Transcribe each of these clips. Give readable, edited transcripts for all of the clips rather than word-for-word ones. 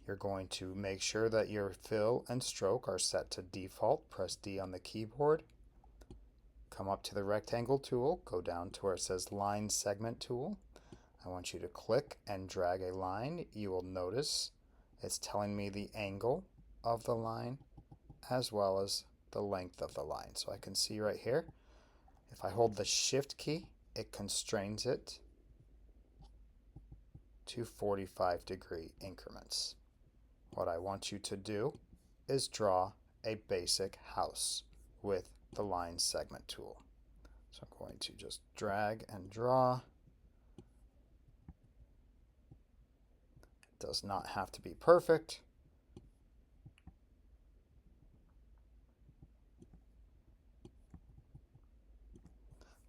You're going to make sure that your fill and stroke are set to default. Press D on the keyboard. Come up to the rectangle tool, go down to where it says line segment tool. I want you to click and drag a line. You will notice it's telling me the angle of the line as well as the length of the line. So I can see right here, if I hold the Shift key, it constrains it to 45-degree increments. What I want you to do is draw a basic house with the line segment tool. So I'm going to just drag and draw. It does not have to be perfect.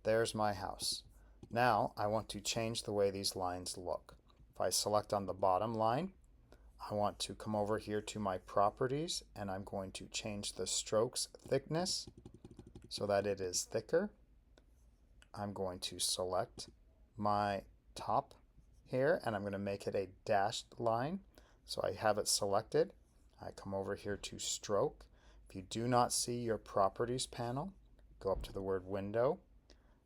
There's my house. Now I want to change the way these lines look. If I select on the bottom line, I want to come over here to my properties and I'm going to change the strokes thickness so that it is thicker. I'm going to select my top here and I'm going to make it a dashed line. So I have it selected. I come over here to stroke. If you do not see your properties panel, go up to the word window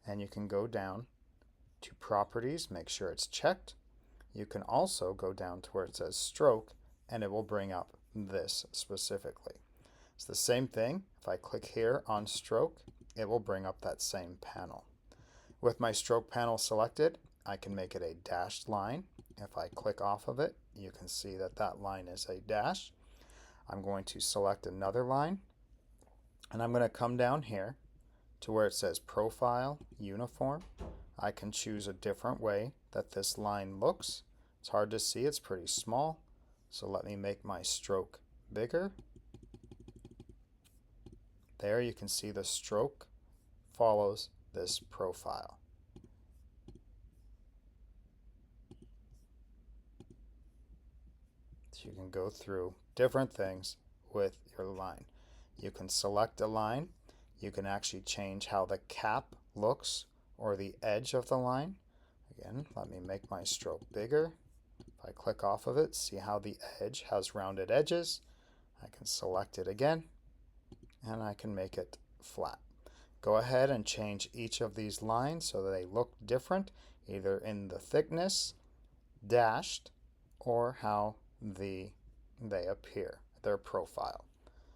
and you can go down to properties, make sure it's checked. You can also go down to where it says stroke and it will bring up this specifically. It's the same thing. If I click here on stroke, it will bring up that same panel. With my stroke panel selected, I can make it a dashed line. If I click off of it, you can see that that line is a dash. I'm going to select another line and I'm going to come down here to where it says Profile, Uniform. I can choose a different way that this line looks. It's hard to see, it's pretty small. So let me make my stroke bigger. There you can see the stroke follows this profile. So you can go through different things with your line. You can select a line. You can actually change how the cap looks or the edge of the line. Again, let me make my stroke bigger. If I click off of it, see how the edge has rounded edges. I can select it again and I can make it flat. Go ahead and change each of these lines so that they look different, either in the thickness, dashed, or how they appear, their profile.